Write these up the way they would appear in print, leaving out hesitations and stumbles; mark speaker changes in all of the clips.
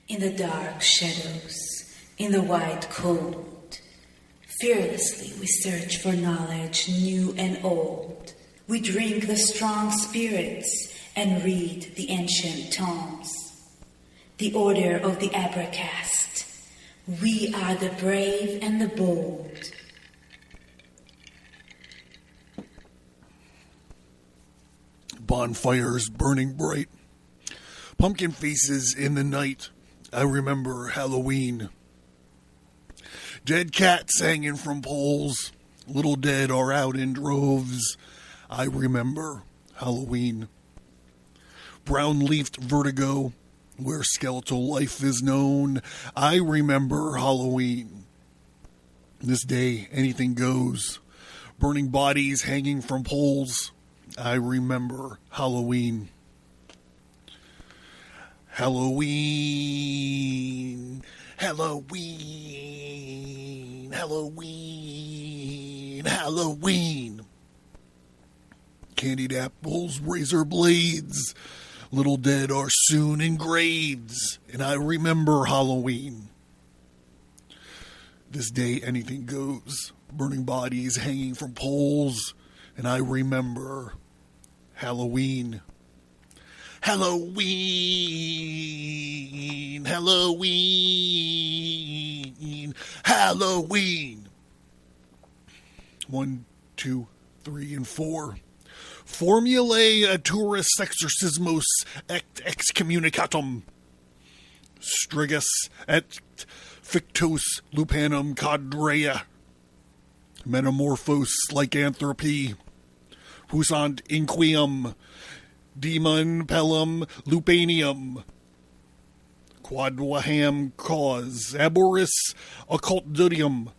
Speaker 1: In the dark shadows, in the white cold, fearlessly we search for knowledge new and old. We drink the strong spirits and read the ancient tomes. The order of the Abracast. We are the brave and the bold.
Speaker 2: Bonfires burning bright. Pumpkin faces in the night. I remember Halloween. Dead cats hanging from poles. Little dead are out in droves. I remember Halloween. Brown-leafed vertigo, where skeletal life is known. I remember Halloween. This day, anything goes. Burning bodies hanging from poles. I remember Halloween. Halloween, Halloween, Halloween, Halloween. Candied apples, razor blades, little dead are soon in graves, and I remember Halloween. This day anything goes, burning bodies hanging from poles, and I remember Halloween. Halloween, Halloween, Halloween. 1, 2, 3, and 4. Formulae turis exorcismos et excommunicatum. Strigus et fictus lupanum cadrea. Metamorphos lycanthropy. Pusant inquium. Demon Pelum Lupanium. Quadwaham cause. Aboris occulturium.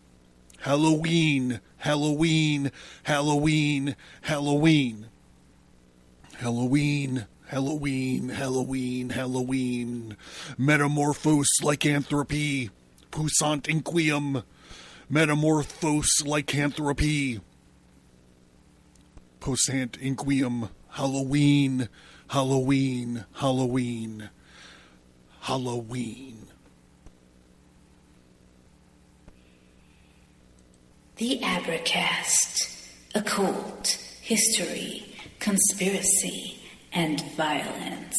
Speaker 2: Halloween, Halloween, Halloween, Halloween. Halloween, Halloween, Halloween, Halloween. Metamorphos lycanthropy. Pusant inquium. Metamorphos lycanthropy. Posant inquium. Halloween, Halloween, Halloween, Halloween.
Speaker 1: The Abracast. Occult, history, conspiracy, and violence.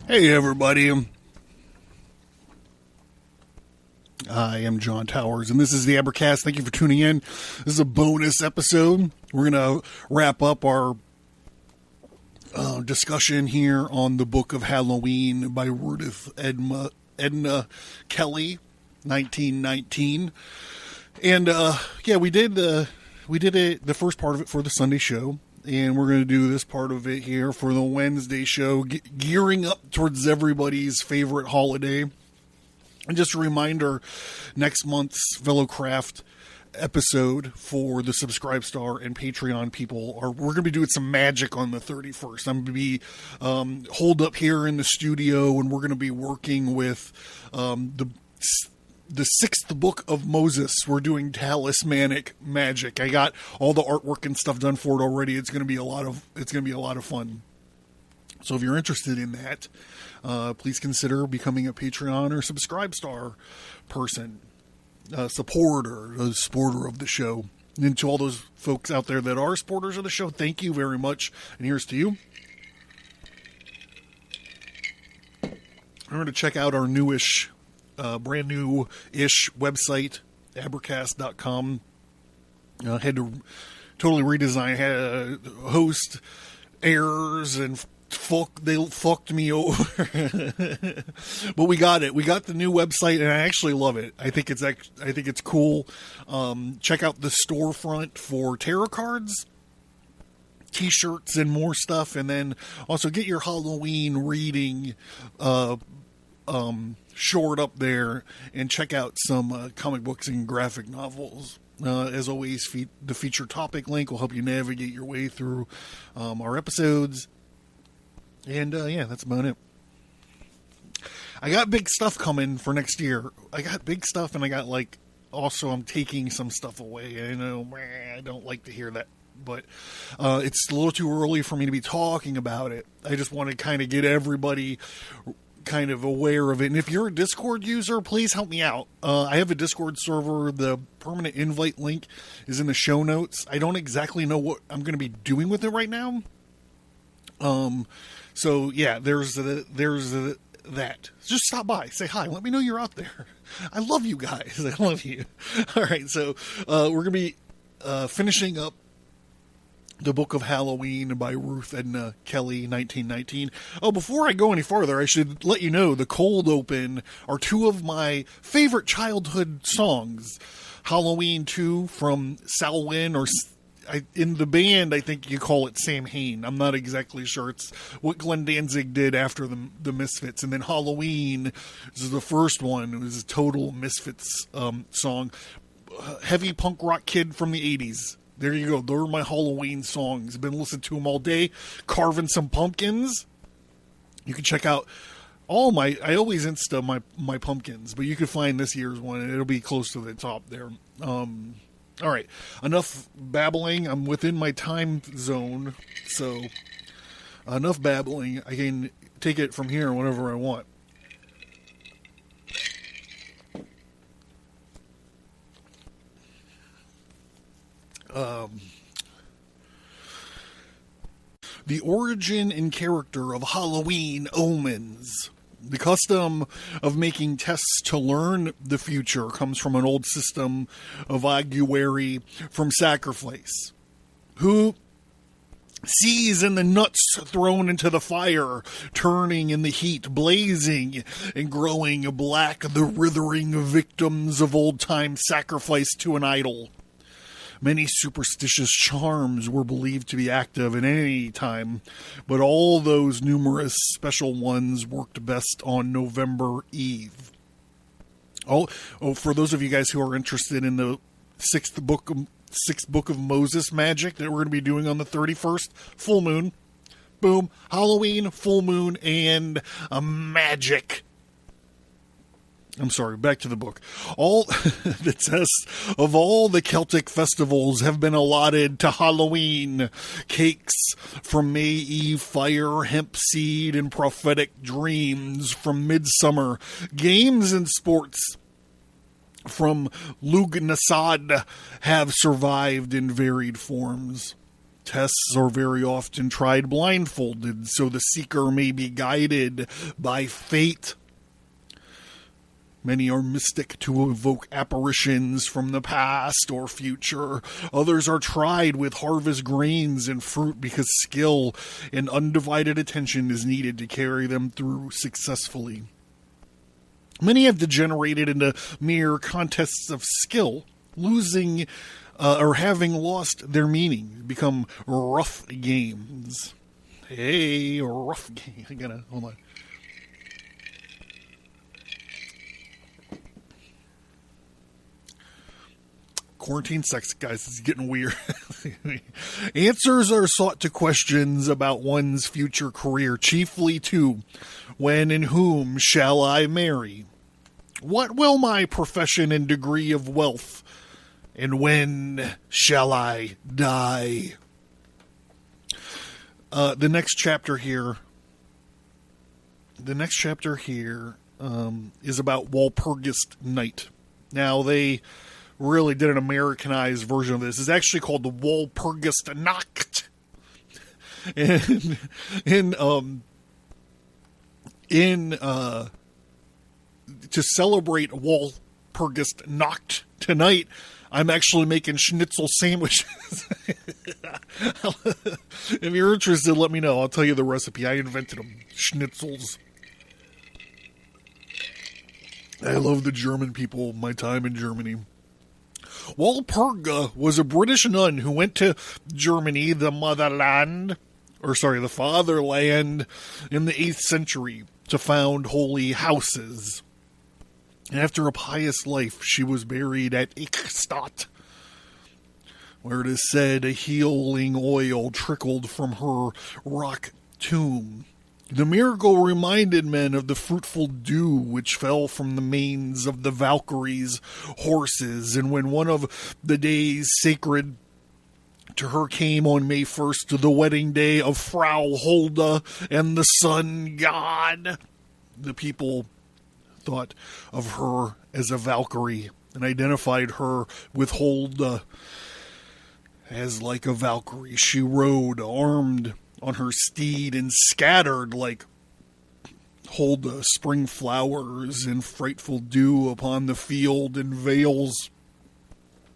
Speaker 2: Hey everybody, I am John Towers, and this is the Abracast. Thank you for tuning in. This is a bonus episode. We're going to wrap up our discussion here on the Book of Halloween by Ruth Edna Kelley, 1919. And we did it, the first part of it for the Sunday show. And we're going to do this part of it here for the Wednesday show, gearing up towards everybody's favorite holiday. And just a reminder, next month's Velocraft episode for the Subscribe Star and Patreon people, we're going to be doing some magic on the 31st. I'm going to be holed up here in the studio, and we're going to be working with the sixth book of Moses. We're doing talismanic magic. I got all the artwork and stuff done for it already. It's going to be a lot of fun. So if you're interested in that, please consider becoming a Patreon or Subscribe Star person, supporter of the show. And to all those folks out there that are supporters of the show, thank you very much. And here's to you. Remember to check out our brand new-ish website, abracast.com. Had to totally redesign, had a host errors and fucked me over. But we got it. We got the new website, and I actually love it. I think it's cool. Check out the storefront for tarot cards, t-shirts, and more stuff. And then also get your Halloween reading short up there, and check out some comic books and graphic novels. As always, the feature topic link will help you navigate your way through our episodes. And yeah, that's about it. I got big stuff coming for next year. I got big stuff, and I got also I'm taking some stuff away. I know I don't like to hear that, but it's a little too early for me to be talking about it. I just want to kind of get everybody kind of aware of it. And if you're a Discord user, please help me out. I have a Discord server. The permanent invite link is in the show notes. I don't exactly know what I'm going to be doing with it right now. So yeah, there's that. Just stop by, say hi, let me know you're out there. I love you guys. I love you. All right. So, we're going to be, finishing up the Book of Halloween by Ruth, Edna, Kelley, 1919. Oh, before I go any farther, I should let you know the cold open are two of my favorite childhood songs. Halloween 2 from Salwyn, or in the band, I think you call it Sam Hain. I'm not exactly sure. It's what Glenn Danzig did after the Misfits. And then Halloween is the first one. It was a total Misfits song. Heavy punk rock kid from the 80s. There you go. Those are my Halloween songs. Been listening to them all day. Carving some pumpkins. You can check out all I always Insta my pumpkins, but you can find this year's one, and it'll be close to the top there. All right, enough babbling. I'm within my time zone, so enough babbling. I can take it from here whenever I want. The origin and character of Halloween Omens. The custom of making tests to learn the future comes from an old system of augury from sacrifice, who sees in the nuts thrown into the fire, turning in the heat, blazing and growing black, the withering victims of old-time sacrifice to an idol. Many superstitious charms were believed to be active at any time, but all those numerous special ones worked best on November Eve. Oh, for those of you guys who are interested in the sixth book of Moses magic that we're going to be doing on the 31st, full moon, boom, Halloween, full moon, and a magic. I'm sorry, back to the book. All the tests of all the Celtic festivals have been allotted to Halloween. Cakes from May Eve fire, hemp seed, and prophetic dreams from midsummer. Games and sports from Lughnasadh have survived in varied forms. Tests are very often tried blindfolded, so the seeker may be guided by fate. Many are mystic to evoke apparitions from the past or future. Others are tried with harvest grains and fruit because skill and undivided attention is needed to carry them through successfully. Many have degenerated into mere contests of skill, losing or having lost their meaning, become rough games. Hey, rough game. Hold on. Quarantine sex, guys, is getting weird. Answers are sought to questions about one's future career, chiefly to when and whom shall I marry? What will my profession and degree of wealth? And when shall I die? The next chapter here is about Walpurgis Night. Now, they really did an Americanized version of this. It's actually called the Walpurgis Nacht. And to celebrate Walpurgis Nacht tonight, I'm actually making schnitzel sandwiches. If you're interested, let me know. I'll tell you the recipe. I invented them. Schnitzels. I love the German people, my time in Germany. Walpurga was a British nun who went to Germany, the fatherland, in the 8th century to found holy houses. After a pious life, she was buried at Eichstätt, where it is said a healing oil trickled from her rock tomb. The miracle reminded men of the fruitful dew which fell from the manes of the Valkyries' horses, and when one of the days sacred to her came on May 1st, the wedding day of Frau Hulda and the sun god, the people thought of her as a Valkyrie and identified her with Hulda as like a Valkyrie. She rode armed on her steed and scattered like Hulda spring flowers and frightful dew upon the field and vales.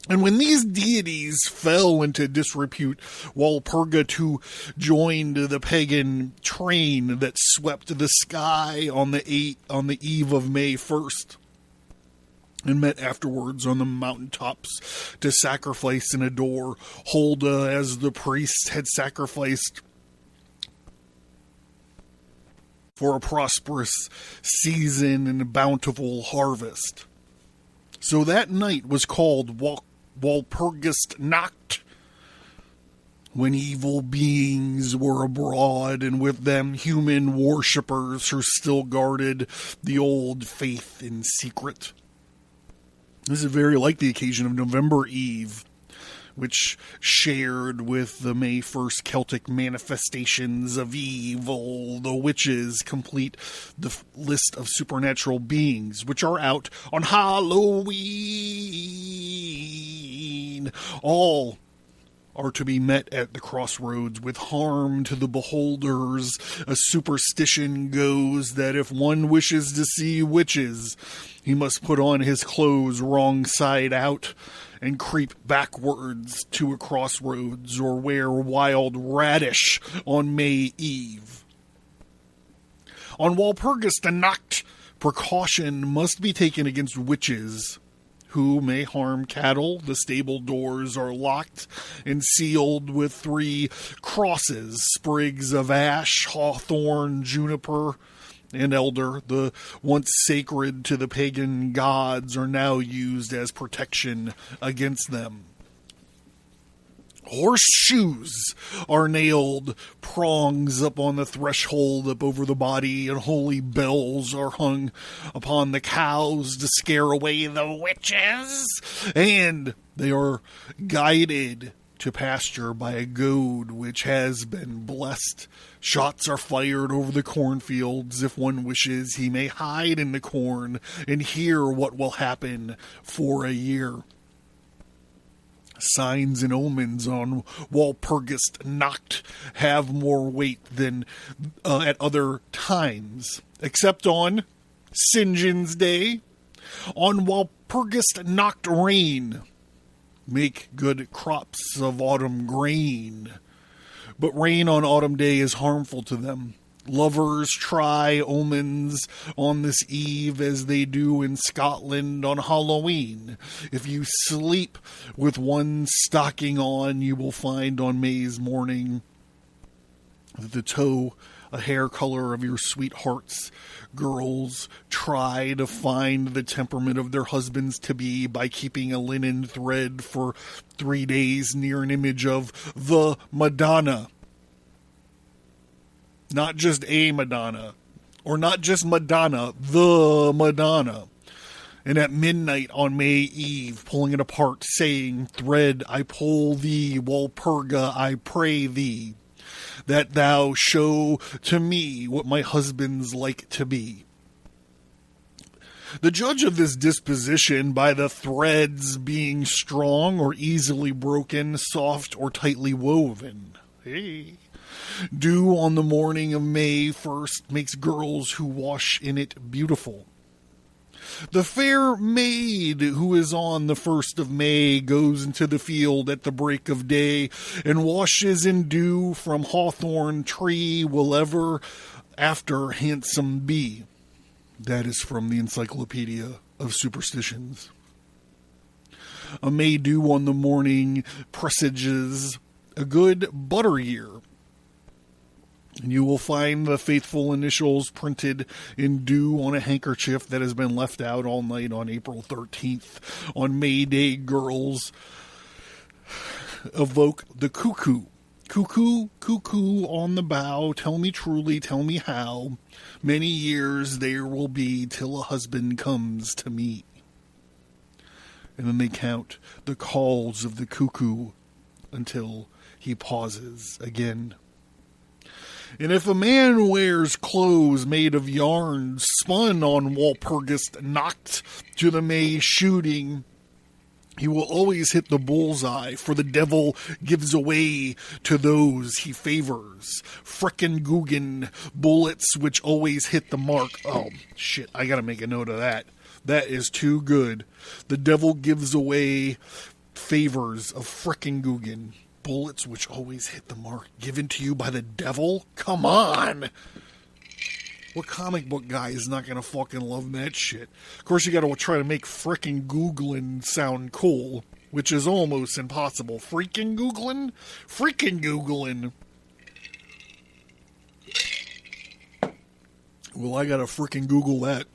Speaker 2: And when these deities fell into disrepute, Walpurga too joined the pagan train that swept the sky on the eve of May 1st, and met afterwards on the mountaintops to sacrifice and adore Hulda as the priests had sacrificed for a prosperous season and a bountiful harvest. So that night was called Walpurgis Nacht, when evil beings were abroad, and with them human worshippers who still guarded the old faith in secret. This is very like the occasion of November Eve, which shared with the May 1st Celtic manifestations of evil. The witches complete the list of supernatural beings, which are out on Halloween. All are to be met at the crossroads with harm to the beholders. A superstition goes that if one wishes to see witches, he must put on his clothes wrong side out and creep backwards to a crossroads, or wear wild radish on May Eve. On Walpurgis Nacht, precaution must be taken against witches who may harm cattle. The stable doors are locked and sealed with 3 crosses, sprigs of ash, hawthorn, juniper, and elder. The once sacred to the pagan gods are now used as protection against them. Horseshoes are nailed, prongs up on the threshold up over the body, and holy bells are hung upon the cows to scare away the witches, and they are guided to pasture by a goad which has been blessed. Shots are fired over the cornfields. If one wishes, he may hide in the corn and hear what will happen for a year. Signs and omens on Walpurgis Nacht have more weight than at other times, except on St. John's Day. On Walpurgis Nacht rain make good crops of autumn grain, but rain on autumn day is harmful to them. Lovers try omens on this eve as they do in Scotland on Halloween. If you sleep with one stocking on, you will find on May's morning that the toe, a hair color of your sweethearts. Girls try to find the temperament of their husbands to be by keeping a linen thread for 3 days near an image of the Madonna. Not just a Madonna, or not just Madonna, the Madonna. And at midnight on May Eve, pulling it apart, saying, "Thread I pull thee, Walpurga, I pray thee, that thou show to me what my husband's like to be." The judge of this disposition by the threads being strong or easily broken, soft or tightly woven. Hey. Dew on the morning of May 1st makes girls who wash in it beautiful. The fair maid who is on the 1st of May goes into the field at the break of day and washes in dew from hawthorn tree will ever after handsome be. That is from the Encyclopedia of Superstitions. A May dew on the morning presages a good butter year. And you will find the faithful initials printed in dew on a handkerchief that has been left out all night on April 13th. On May Day, girls evoke the cuckoo. Cuckoo, cuckoo on the bough, tell me truly, tell me how. Many years there will be till a husband comes to me. And then they count the calls of the cuckoo until he pauses again. And if a man wears clothes made of yarn spun on Walpurgis Nacht to the May shooting, he will always hit the bullseye, for the devil gives away to those he favors. Frickin' Guggen, bullets which always hit the mark. Oh, shit, I gotta make a note of that. That is too good. The devil gives away favors of frickin' Guggen. Bullets which always hit the mark. Given to you by the devil? Come on! What comic book guy is not going to fucking love that shit? Of course, you got to try to make frickin' Googling sound cool, which is almost impossible. Freaking Googling? Freaking Googling. Well, I got to frickin' Google that.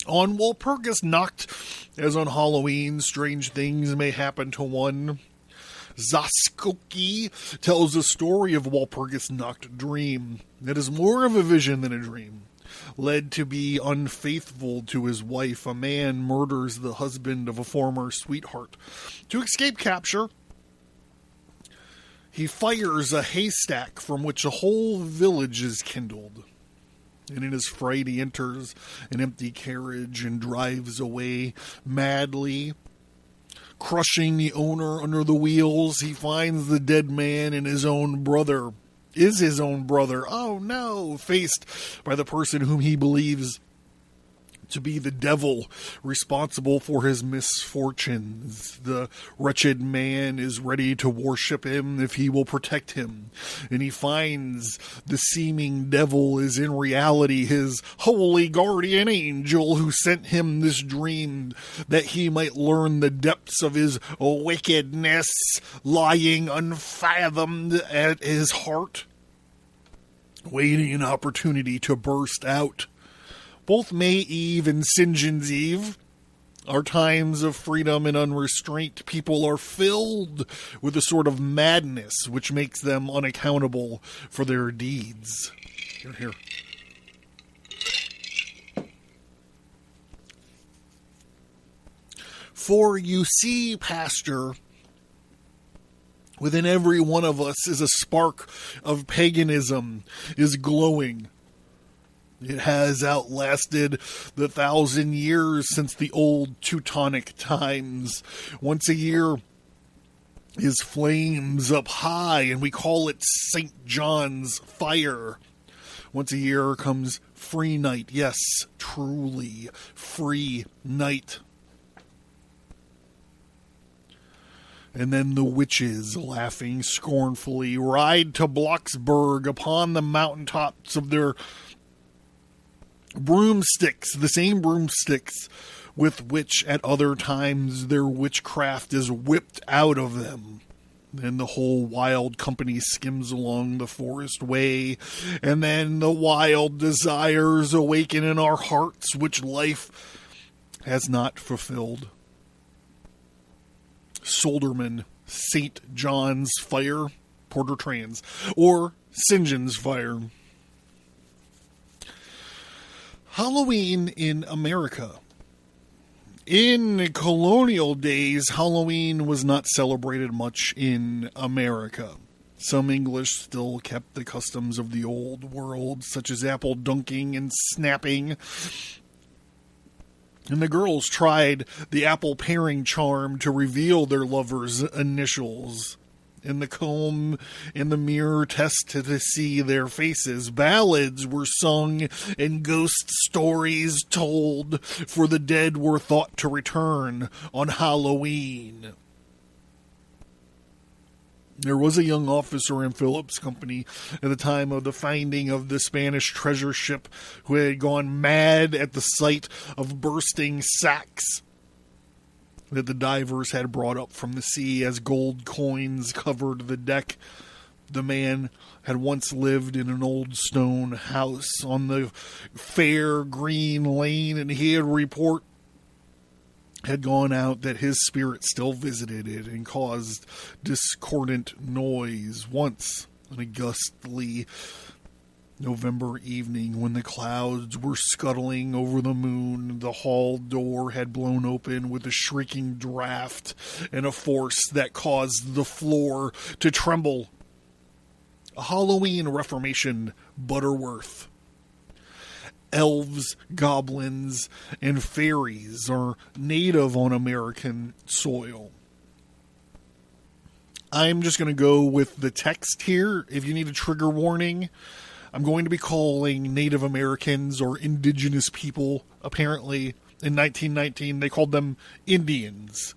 Speaker 2: On Walpurgis Nacht, as on Halloween, strange things may happen to one. Zaskoki tells a story of Walpurgis Nacht dream that is more of a vision than a dream. Led to be unfaithful to his wife, a man murders the husband of a former sweetheart. To escape capture, he fires a haystack from which a whole village is kindled. And in his fright he enters an empty carriage and drives away madly. Crushing the owner under the wheels, he finds the dead man and his own brother. Is his own brother. Oh no! Faced by the person whom he believes to be the devil responsible for his misfortunes. The wretched man is ready to worship him if he will protect him. And he finds the seeming devil is in reality his holy guardian angel who sent him this dream that he might learn the depths of his wickedness lying unfathomed at his heart, waiting an opportunity to burst out. Both May Eve and St. John's Eve are times of freedom and unrestraint. People are filled with a sort of madness which makes them unaccountable for their deeds. Here. For you see, Pastor, within every one of us is a spark of paganism, is glowing. It has outlasted the 1,000 years since the old Teutonic times. Once a year, his flames up high, and we call it St. John's fire. Once a year comes free night. Yes, truly free night. And then the witches, laughing scornfully, ride to Blocksburg upon the mountaintops of their broomsticks, the same broomsticks with which at other times their witchcraft is whipped out of them. Then the whole wild company skims along the forest way, and then the wild desires awaken in our hearts which life has not fulfilled. Solderman, St. John's Fire, Porter Trans, or St. John's Fire. Halloween in America. In colonial days, Halloween was not celebrated much in America. Some English still kept the customs of the old world, such as apple dunking and snapping. And the girls tried the apple pairing charm to reveal their lovers' initials. and the comb and the mirror test to see their faces. Ballads were sung and ghost stories told, for the dead were thought to return on Halloween. There was a young officer in Philip's company at the time of the finding of the Spanish treasure ship who had gone mad at the sight of bursting sacks that the divers had brought up from the sea as gold coins covered the deck. The man had once lived in an old stone house on the fair green lane, and he had gone out that his spirit still visited it and caused discordant noise. Once, on a gustly November evening, when the clouds were scuttling over the moon, the hall door had blown open with a shrieking draft and a force that caused the floor to tremble. A Halloween Reformation Butterworth. Elves, goblins, and fairies are native on American soil. I'm just going to go with the text here. If you need a trigger warning, I'm going to be calling Native Americans or indigenous people. Apparently, in 1919, they called them Indians.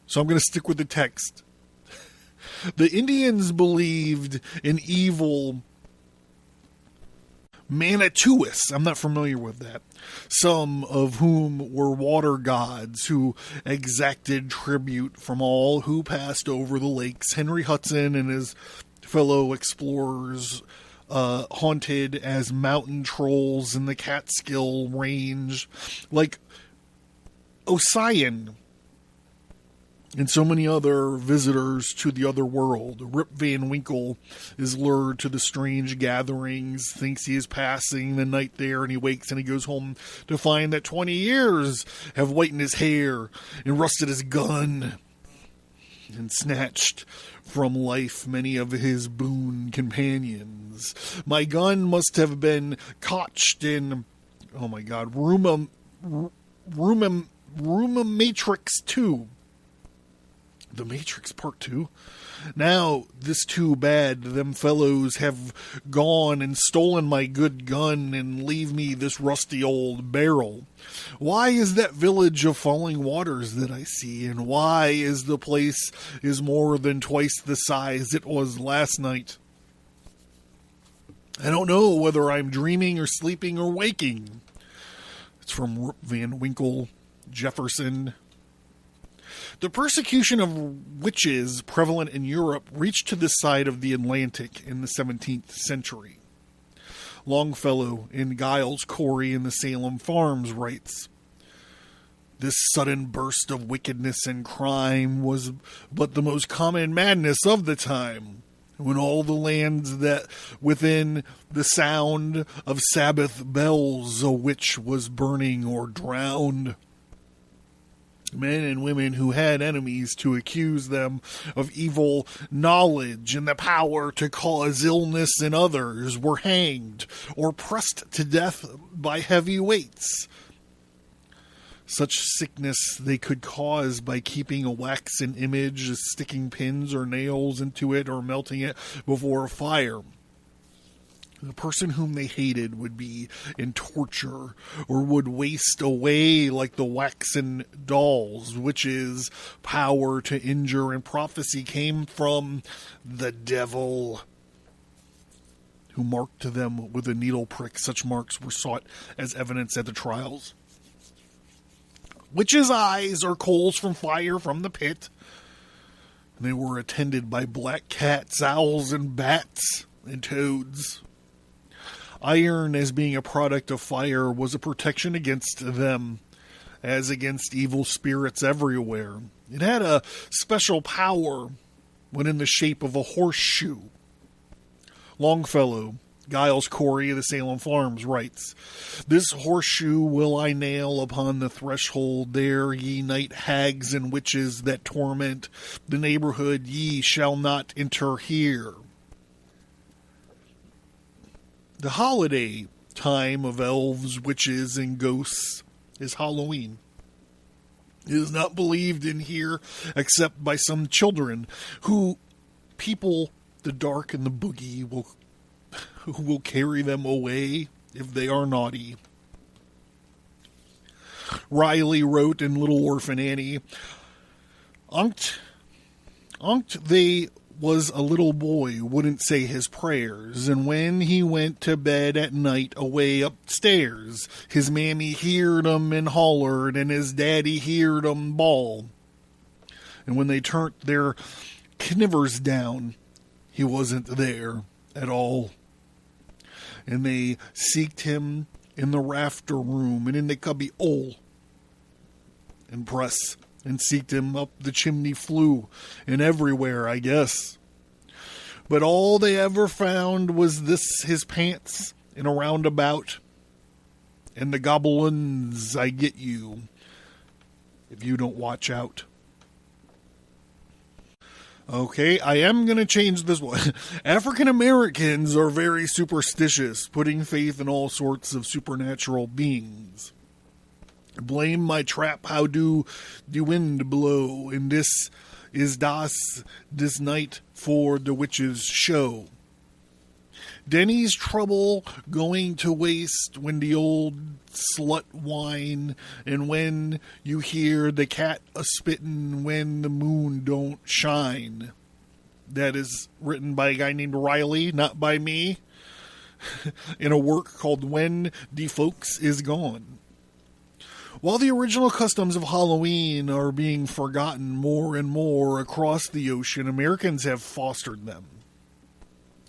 Speaker 2: So I'm going to stick with the text. The Indians believed in evil Manitouis. I'm not familiar with that. Some of whom were water gods who exacted tribute from all who passed over the lakes. Henry Hudson and his fellow explorers haunted as mountain trolls in the Catskill Range, like Ossian and so many other visitors to the other world. Rip Van Winkle is lured to the strange gatherings, thinks he is passing the night there, and he wakes and he goes home to find that 20 years have whitened his hair and rusted his gun and snatched from life many of his boon companions. My gun must have been cotched in, oh my God, Matrix 2. The Matrix Part 2? Now, this too bad, them fellows have gone and stolen my good gun and leave me this rusty old barrel. Why is that village of falling waters that I see, and why is the place is more than twice the size it was last night? I don't know whether I'm dreaming or sleeping or waking. It's from Rip Van Winkle, Jefferson. The persecution of witches prevalent in Europe reached to this side of the Atlantic in the 17th century. Longfellow in Giles Corey in the Salem Farms writes, "This sudden burst of wickedness and crime was but the most common madness of the time, when all the lands that within the sound of Sabbath bells a witch was burning or drowned. Men and women who had enemies to accuse them of evil knowledge and the power to cause illness in others were hanged or pressed to death by heavy weights. Such sickness they could cause by keeping a waxen image, sticking pins or nails into it, or melting it before a fire. The person whom they hated would be in torture or would waste away like the waxen dolls, which is power to injure, and prophecy came from the devil, who marked them with a needle prick. Such marks were sought as evidence at the trials. Witches' eyes are coals from fire from the pit. They were attended by black cats, owls, and bats, and toads. Iron, as being a product of fire, was a protection against them, as against evil spirits everywhere. It had a special power when in the shape of a horseshoe. Longfellow, Giles Corey of the Salem Farms, writes, "This horseshoe will I nail upon the threshold there, ye night hags and witches that torment the neighborhood, ye shall not enter here." The holiday time of elves, witches, and ghosts is Halloween. It is not believed in here except by some children who people, the dark and the boogie, who will carry them away if they are naughty. Riley wrote in Little Orphan Annie, Unct they was a little boy wouldn't say his prayers, and when he went to bed at night away upstairs, his mammy heard him and hollered, and his daddy heard him bawl. And when they turned their knivers down, he wasn't there at all. And they seeked him in the rafter room and in the cubby hole and press, and seeked him up the chimney flue and everywhere, I guess. But all they ever found was his pants in a roundabout, and the goblins I get you if you don't watch out. Okay, I am going to change this one. African Americans are very superstitious, putting faith in all sorts of supernatural beings. Blame my trap, how do the wind blow, and this is this night for the witches' show. Denny's trouble going to waste when the old slut whine, and when you hear the cat a-spittin' when the moon don't shine. That is written by a guy named Riley, not by me, in a work called When the Folks Is Gone. While the original customs of Halloween are being forgotten more and more across the ocean, Americans have fostered them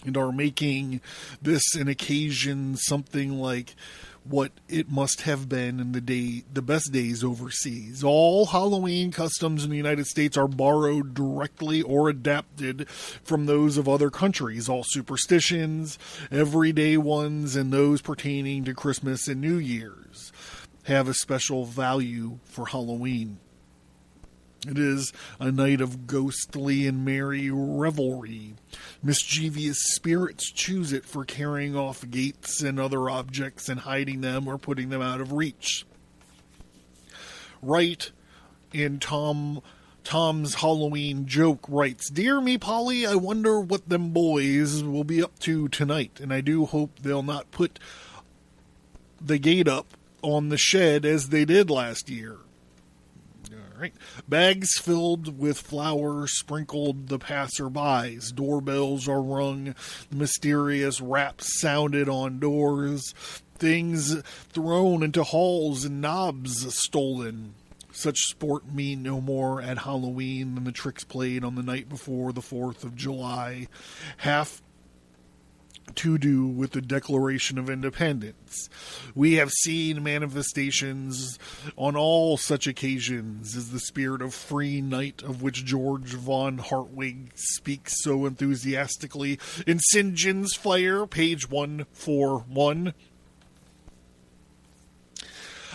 Speaker 2: and are making this an occasion something like what it must have been in the best days overseas. All Halloween customs in the United States are borrowed directly or adapted from those of other countries. All superstitions, everyday ones, and those pertaining to Christmas and New Year's have a special value for Halloween. It is a night of ghostly and merry revelry. Mischievous spirits choose it for carrying off gates and other objects and hiding them or putting them out of reach. Wright in Tom's Halloween Joke writes, Dear me, Polly, I wonder what them boys will be up to tonight, and I do hope they'll not put the gate up on the shed as they did last year. All right. Bags filled with flowers sprinkled the passerbys. Doorbells are rung. The mysterious raps sounded on doors. Things thrown into halls and knobs stolen. Such sport mean no more at Halloween than the tricks played on the night before the 4th of July. Half to do with the Declaration of Independence. We have seen manifestations on all such occasions as the spirit of free night of which George von Hartwig speaks so enthusiastically in St. John's Fire, page 141.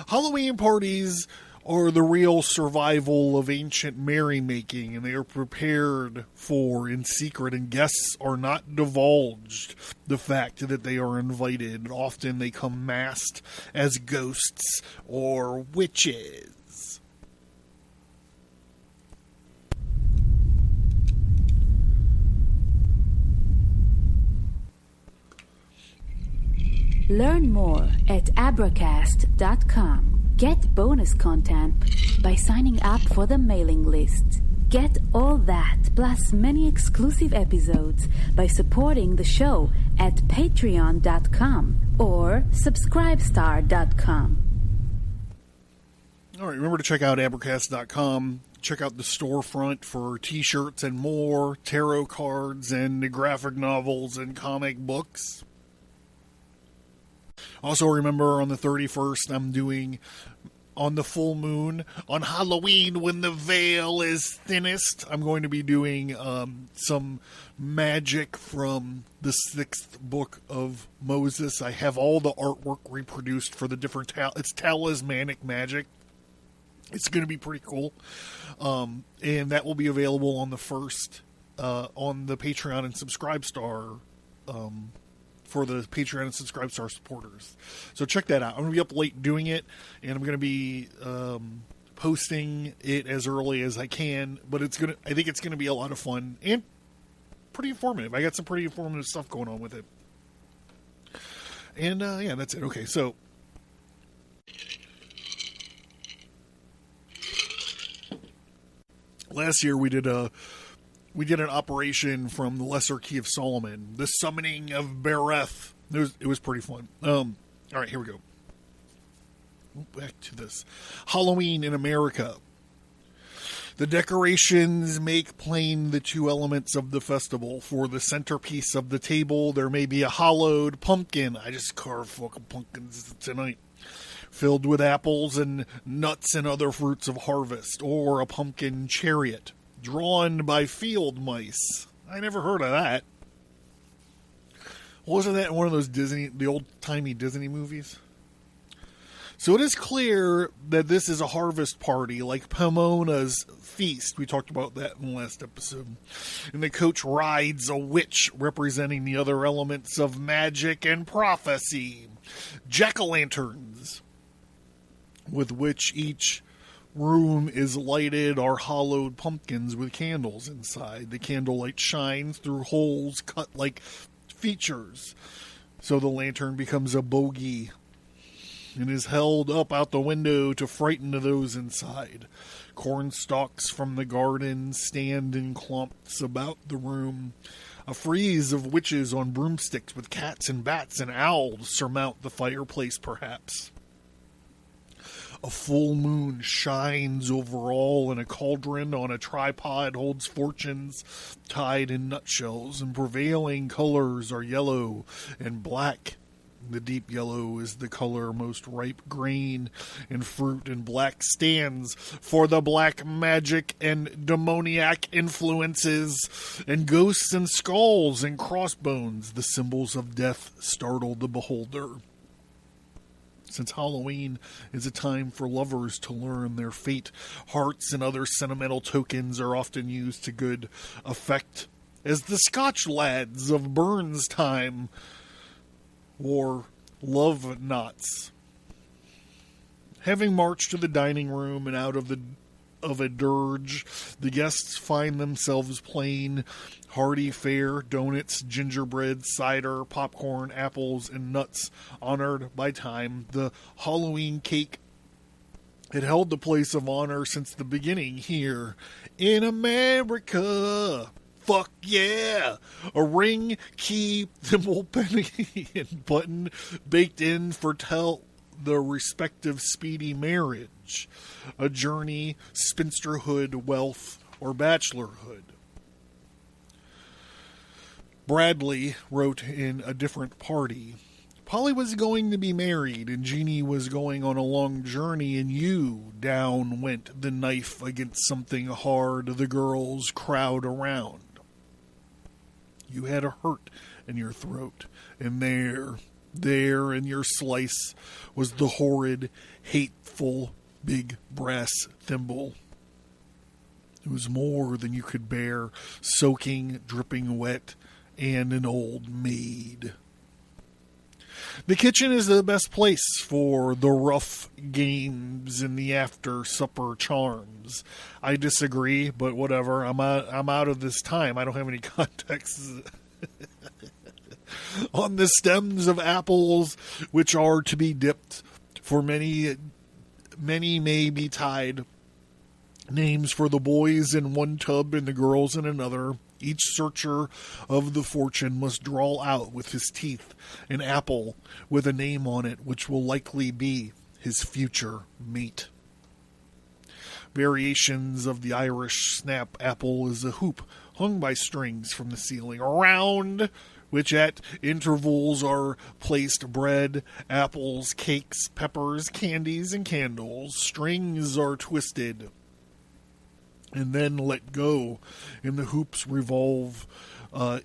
Speaker 2: Halloween parties are the real survival of ancient merrymaking, and they are prepared for in secret, and guests are not divulged the fact that they are invited. Often they come masked as ghosts or witches.
Speaker 3: Learn more at abracast.com. Get bonus content by signing up for the mailing list. Get all that, plus many exclusive episodes by supporting the show at patreon.com or subscribestar.com.
Speaker 2: All right, remember to check out abracast.com. Check out the storefront for t-shirts and more, tarot cards and graphic novels and comic books. Also, remember on the 31st, I'm doing on the full moon, on Halloween when the veil is thinnest, I'm going to be doing some magic from the 6th book of Moses. I have all the artwork reproduced for the different it's talismanic magic. It's going to be pretty cool. And that will be available on the 1st on the Patreon and Subscribestar for the Patreon and Subscribestar supporters. So check that out. I'm going to be up late doing it, and I'm going to be posting it as early as I can, but I think it's gonna be a lot of fun and pretty informative. I got some pretty informative stuff going on with it. And yeah, that's it. Okay, so last year we did an operation from the Lesser Key of Solomon, the Summoning of Bereth. It was pretty fun. All right, here we go. Back to this. Halloween in America. The decorations make plain the two elements of the festival. For the centerpiece of the table, there may be a hollowed pumpkin. I just carved fucking pumpkins tonight. Filled with apples and nuts and other fruits of harvest. Or a pumpkin chariot, drawn by field mice. I never heard of that. Wasn't that in one of those the old-timey Disney movies? So it is clear that this is a harvest party, like Pomona's feast. We talked about that in the last episode. And the coach rides a witch representing the other elements of magic and prophecy. Jack-o'-lanterns, with which each room is lighted, are hollowed pumpkins with candles inside. The candlelight shines through holes cut like features, so the lantern becomes a bogey and is held up out the window to frighten those inside. Corn stalks from the garden stand in clumps about the room. A frieze of witches on broomsticks with cats and bats and owls surmount the fireplace, perhaps. A full moon shines over all, and a cauldron on a tripod holds fortunes tied in nutshells, and prevailing colors are yellow and black. The deep yellow is the color most ripe grain and fruit, and black stands for the black magic and demoniac influences, and ghosts and skulls and crossbones, the symbols of death, startle the beholder. Since Halloween is a time for lovers to learn their fate, hearts and other sentimental tokens are often used to good effect, as the Scotch lads of Burns' time wore love knots. Having marched to the dining room and out of a dirge, the guests find themselves plain, hearty fare, donuts, gingerbread, cider, popcorn, apples, and nuts honored by time. The Halloween cake had held the place of honor since the beginning here in America. Fuck yeah! A ring, key, thimble, penny, and button baked in foretell the respective speedy marriage, a journey, spinsterhood, wealth, or bachelorhood. Bradley wrote in A Different Party, Polly was going to be married, and Jeannie was going on a long journey, and down went the knife against something hard. The girls crowd around. You had a hurt in your throat, and there in your slice was the horrid, hateful, big brass thimble. It was more than you could bear, soaking, dripping wet, and an old maid. The kitchen is the best place for the rough games and the after-supper charms. I disagree, but whatever. I'm out of this time. I don't have any context. On the stems of apples, which are to be dipped, for many may be tied. Names for the boys in one tub and the girls in another. Each searcher of the fortune must draw out with his teeth an apple with a name on it, which will likely be his future mate. Variations of the Irish snap apple is a hoop hung by strings from the ceiling, around which at intervals are placed bread, apples, cakes, peppers, candies, and candles. Strings are twisted and then let go, and the hoops revolve,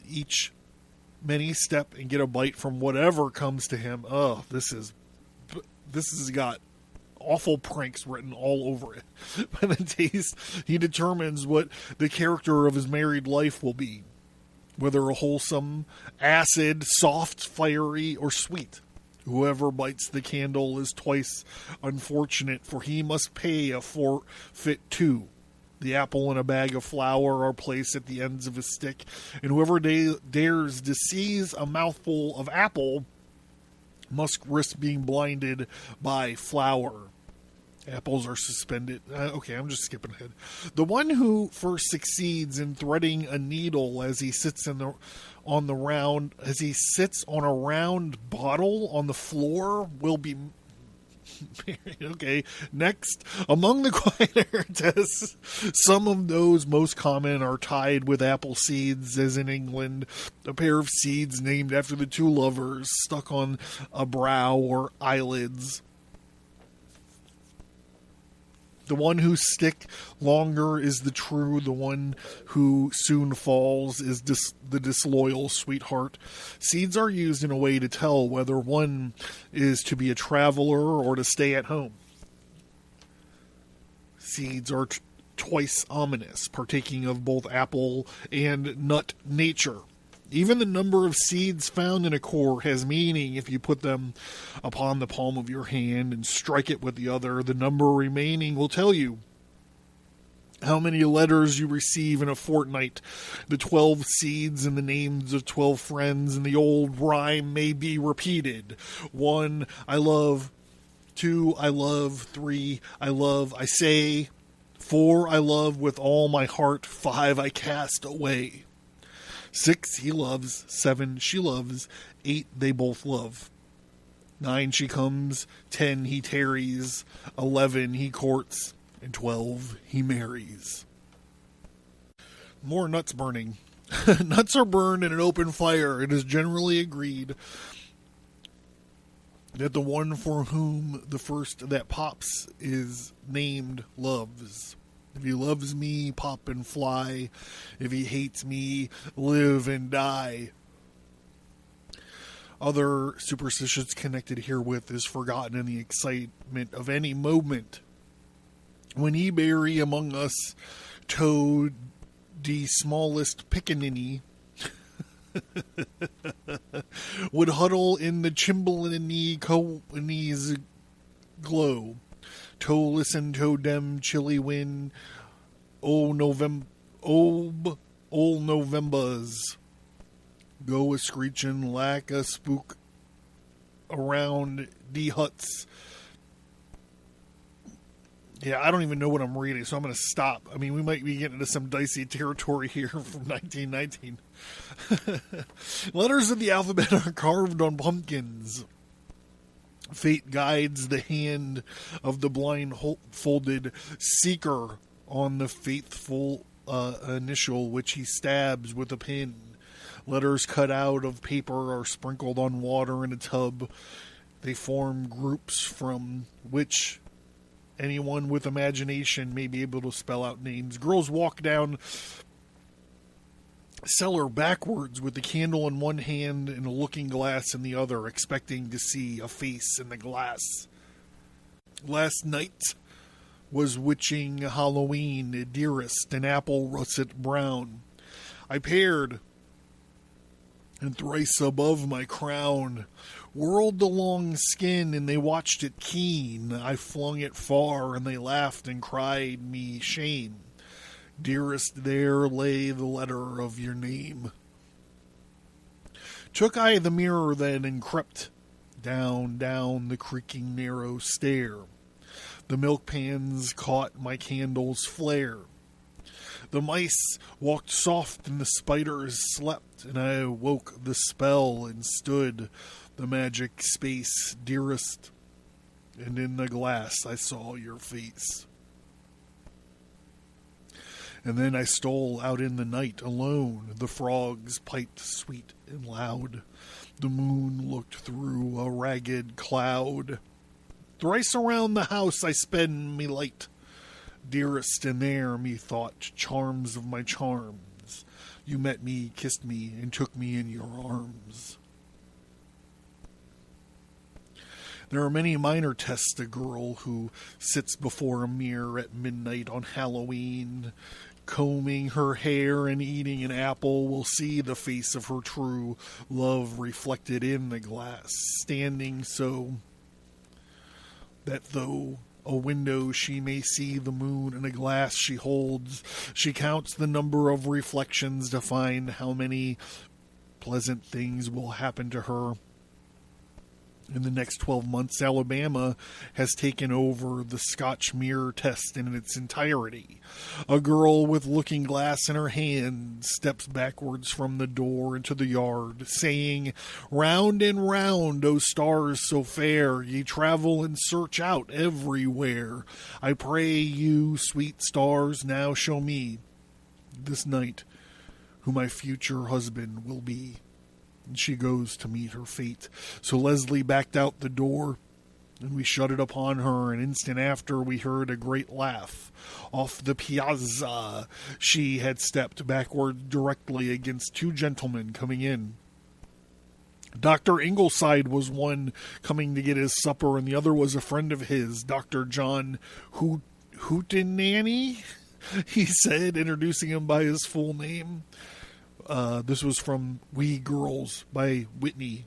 Speaker 2: each many step and get a bite from whatever comes to him. Oh, this has got awful pranks written all over it. By the taste, he determines what the character of his married life will be, whether a wholesome, acid, soft, fiery, or sweet. Whoever bites the candle is twice unfortunate, for he must pay a forfeit too. The apple and a bag of flour are placed at the ends of a stick, and whoever dares to seize a mouthful of apple must risk being blinded by flour. Apples are suspended. Okay, I'm just skipping ahead. The one who first succeeds in threading a needle as he sits on a round bottle on the floor will be married. Okay, next, among the quieter tests, some of those most common are tied with apple seeds, as in England, a pair of seeds named after the two lovers stuck on a brow or eyelids. The one who stick longer is the true. The one who soon falls is the disloyal sweetheart. Seeds are used in a way to tell whether one is to be a traveler or to stay at home. Seeds are twice ominous, partaking of both apple and nut nature. Even the number of seeds found in a core has meaning. If you put them upon the palm of your hand and strike it with the other, the number remaining will tell you how many letters you receive in a fortnight. The 12 seeds and the names of 12 friends in the old rhyme may be repeated. 1, I love. 2, I love. 3, I love. I say. 4, I love with all my heart. 5, I cast away. 6, he loves. 7, she loves. 8, they both love. 9, she comes. 10, he tarries. 11, he courts. And 12, he marries. More nuts burning. Nuts are burned in an open fire. It is generally agreed that the one for whom the first that pops is named loves. If he loves me, pop and fly. If he hates me, live and die. Other superstitions connected herewith is forgotten in the excitement of any moment. When ye bury among us toad the smallest pickaninny, would huddle in the chimbley co's glow. To listen to dem chilly wind, old Novembers go a screechin' like a spook around the huts. Yeah, I don't even know what I'm reading, so I'm going to stop. I mean, we might be getting into some dicey territory here from 1919. Letters of the alphabet are carved on pumpkins. Fate guides the hand of the blindfolded seeker on the faithful initial which he stabs with a pin. Letters cut out of paper are sprinkled on water in a tub. They form groups from which anyone with imagination may be able to spell out names. Girls walk down cellar backwards with the candle in one hand and a looking glass in the other, expecting to see a face in the glass. Last night was witching Halloween, dearest, an apple russet brown. I pared, and thrice above my crown whirled the long skin, and they watched it keen. I flung it far, and they laughed and cried me shame. Dearest, there lay the letter of your name. Took I the mirror then and crept down the creaking narrow stair. The milk pans caught my candle's flare. The mice walked soft and the spiders slept, and I awoke the spell and stood the magic space, dearest, and in the glass I saw your face. And then I stole out in the night alone. The frogs piped sweet and loud. The moon looked through a ragged cloud. Thrice around the house I sped me light. Dearest, and there methought charms of my charms. You met me, kissed me, and took me in your arms. There are many minor tests a girl who sits before a mirror at midnight on Halloween combing her hair and eating an apple, will see the face of her true love reflected in the glass, standing so that though a window she may see the moon in a glass she holds. She counts the number of reflections to find how many pleasant things will happen to her. In the next 12 months, Alabama has taken over the Scotch mirror test in its entirety. A girl with looking glass in her hand steps backwards from the door into the yard, saying, "Round and round, O stars so fair, ye travel and search out everywhere. I pray you, sweet stars, now show me this night who my future husband will be." And she goes to meet her fate. So Leslie backed out the door, and we shut it upon her. An instant after, we heard a great laugh. Off the piazza, she had stepped backward directly against two gentlemen coming in. Dr. Ingleside was one coming to get his supper, and the other was a friend of his, Dr. John Hootenanny, he said, introducing him by his full name. This was from We Girls by Whitney.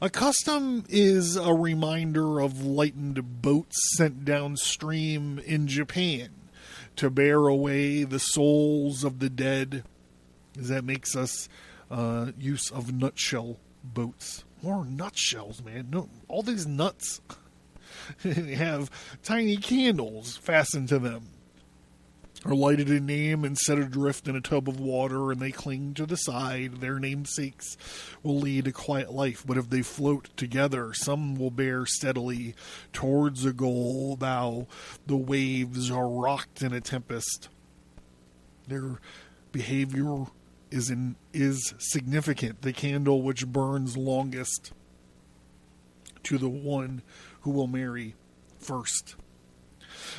Speaker 2: A custom is a reminder of lightened boats sent downstream in Japan to bear away the souls of the dead, as that makes us use of nutshell boats. More nutshells, man. No, all these nuts have tiny candles fastened to them, are lighted in name and set adrift in a tub of water, and they cling to the side. Their namesakes will lead a quiet life, but if they float together, some will bear steadily towards a goal, thou the waves are rocked in a tempest. Their behavior is significant. The candle which burns longest to the one who will marry first.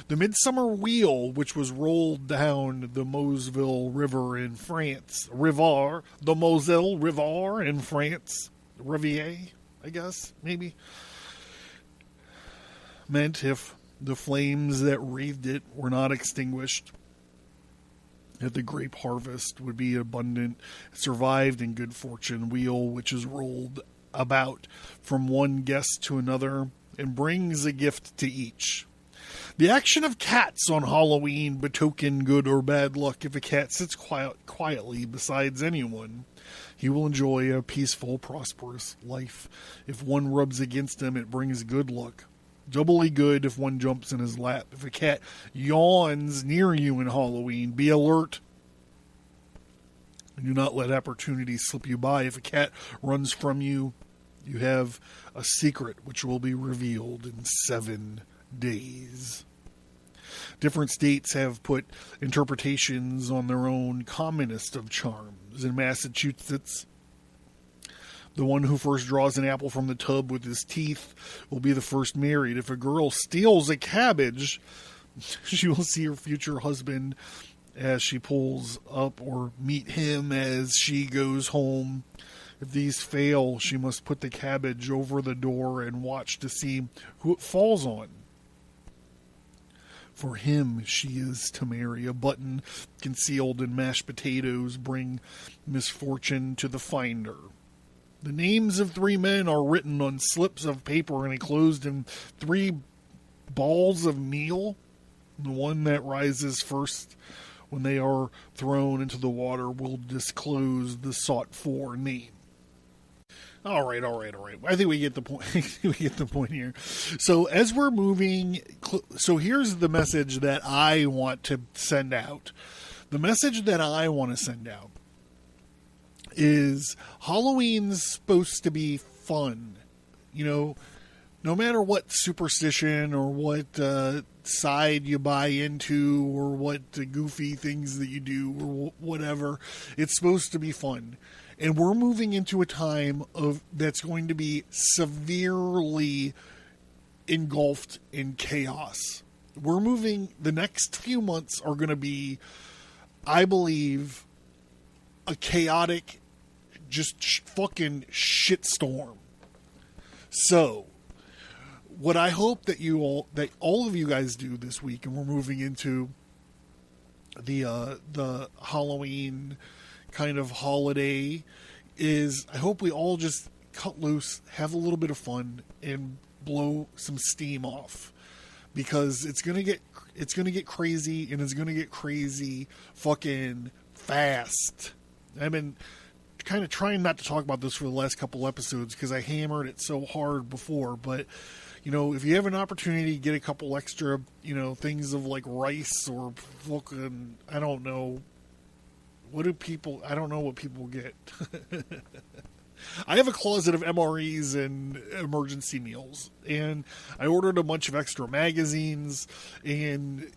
Speaker 2: The Midsummer Wheel, which was rolled down the Moselle River in France. The Moselle River in France. Riviere, I guess, maybe. Meant if the flames that wreathed it were not extinguished, that the grape harvest would be abundant, survived in good fortune. Wheel, which is rolled about from one guest to another and brings a gift to each. The action of cats on Halloween betoken good or bad luck. If a cat sits quietly beside anyone, he will enjoy a peaceful, prosperous life. If one rubs against him, it brings good luck. Doubly good if one jumps in his lap. If a cat yawns near you in Halloween, be alert. Do not let opportunity slip you by. If a cat runs from you, you have a secret which will be revealed in 7 days. Different states have put interpretations on their own commonest of charms. In Massachusetts, the one who first draws an apple from the tub with his teeth will be the first married. If a girl steals a cabbage, she will see her future husband as she pulls up, or meet him as she goes home. If these fail, she must put the cabbage over the door and watch to see who it falls on. For him she is to marry. A button concealed in mashed potatoes bring misfortune to the finder. The names of 3 men are written on slips of paper and enclosed in 3 balls of meal. The one that rises first when they are thrown into the water will disclose the sought-for name. All right. I think we get the point. We get the point here. So as we're moving, so here's the message that I want to send out. The message that I want to send out is Halloween's supposed to be fun. You know, no matter what superstition or what side you buy into or what goofy things that you do or whatever, it's supposed to be fun. And we're moving into a time that's going to be severely engulfed in chaos. The next few months are going to be, I believe, a chaotic, just fucking shitstorm. So, what I hope that all of you guys do this week, and we're moving into the Halloween kind of holiday is I hope we all just cut loose, have a little bit of fun, and blow some steam off, because it's gonna get crazy, and it's gonna get crazy fucking fast. I've been kind of trying not to talk about this for the last couple episodes because I hammered it so hard before, but if you have an opportunity to get a couple extra, things of like rice or fucking, I don't know what people get. I have a closet of MREs and emergency meals, and I ordered a bunch of extra magazines, and,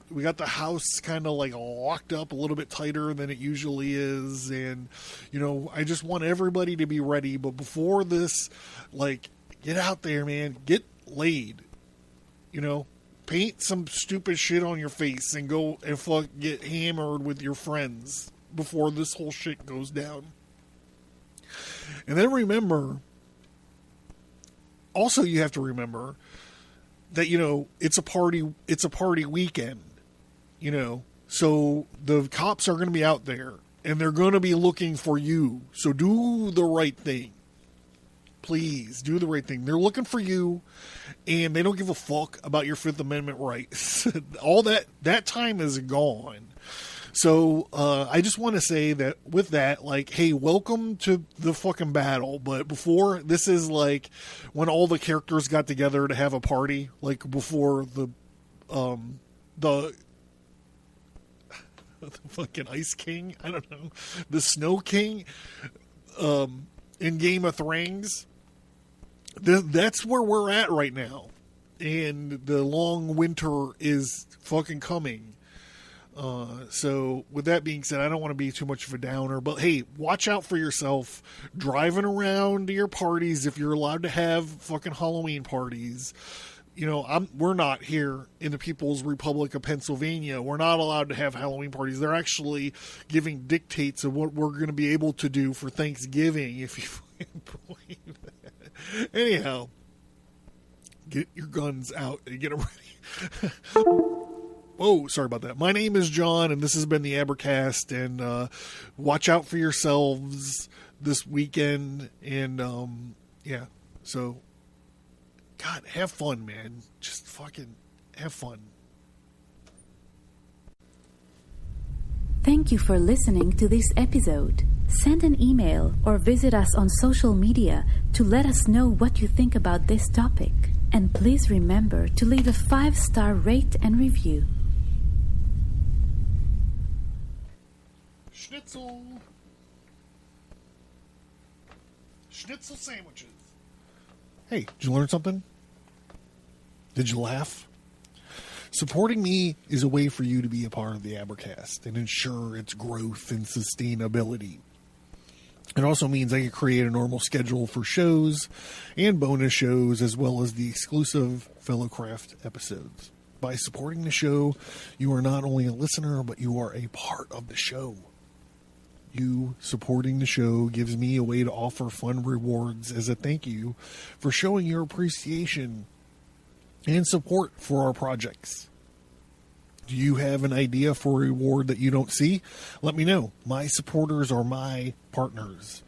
Speaker 2: we got the house kind of like locked up a little bit tighter than it usually is, and, I just want everybody to be ready, but before this, like, get out there, man, get laid, paint some stupid shit on your face and go and get hammered with your friends before this whole shit goes down. And then remember, also you have to remember that, it's a party weekend, so the cops are going to be out there and they're going to be looking for you. So do the right thing. Please do the right thing. They're looking for you, and they don't give a fuck about your Fifth Amendment rights. All that time is gone. So I just want to say that with that, like, hey, welcome to the fucking battle. But before, this is like when all the characters got together to have a party, like before the fucking Ice King, I don't know, the Snow King, in Game of Thrones. That's where we're at right now, and the long winter is fucking coming. So with that being said, I don't want to be too much of a downer, but hey, watch out for yourself driving around to your parties if you're allowed to have fucking Halloween parties. We're not here in the People's Republic of Pennsylvania. We're not allowed to have Halloween parties. They're actually giving dictates of what we're going to be able to do for Thanksgiving, if you believe that. Anyhow, get your guns out and get them ready. Oh, sorry about that. My name is John, and this has been the Abercast, and watch out for yourselves this weekend, and yeah, so God, have fun, man. Just fucking have fun.
Speaker 3: Thank you for listening to this episode. Send an email or visit us on social media to let us know what you think about this topic. And please remember to leave a 5-star rate and review.
Speaker 2: Schnitzel sandwiches. Hey, did you learn something? Did you laugh? Supporting me is a way for you to be a part of the Abercast and ensure its growth and sustainability. It also means I can create a normal schedule for shows and bonus shows, as well as the exclusive Fellowcraft episodes. By supporting the show, you are not only a listener, but you are a part of the show. You supporting the show gives me a way to offer fun rewards as a thank you for showing your appreciation and support for our projects. Do you have an idea for a reward that you don't see? Let me know. My supporters are my partners.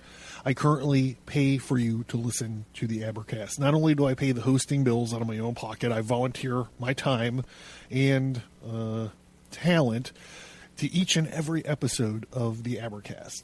Speaker 2: I currently pay for you to listen to the Abercast. Not only do I pay the hosting bills out of my own pocket, I volunteer my time and talent to each and every episode of the Abercast.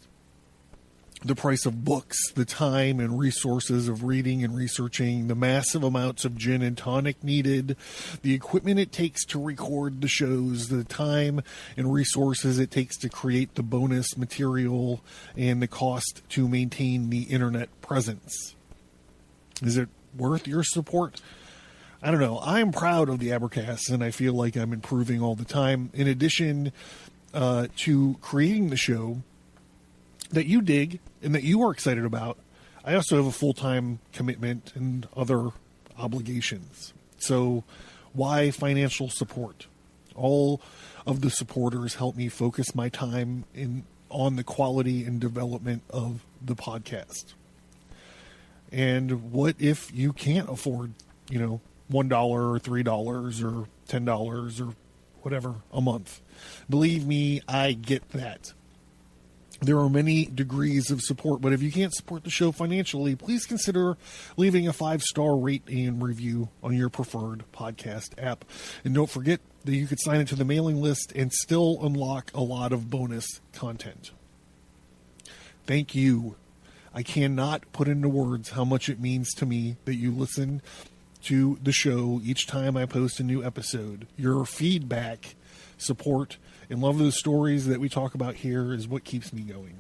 Speaker 2: The price of books, the time and resources of reading and researching, the massive amounts of gin and tonic needed, the equipment it takes to record the shows, the time and resources it takes to create the bonus material, and the cost to maintain the internet presence. Is it worth your support? I don't know. I am proud of the Abercast, and I feel like I'm improving all the time. In addition to creating the show that you dig and that you are excited about, I also have a full-time commitment and other obligations. So why financial support? All of the supporters help me focus my time on the quality and development of the podcast. And what if you can't afford, $1 or $3 or $10 or whatever, a month. Believe me, I get that. There are many degrees of support, but if you can't support the show financially, please consider leaving a 5-star rate and review on your preferred podcast app. And don't forget that you could sign into the mailing list and still unlock a lot of bonus content. Thank you. I cannot put into words how much it means to me that you listen to the show each time I post a new episode. Your feedback, support, and love of the stories that we talk about here is what keeps me going.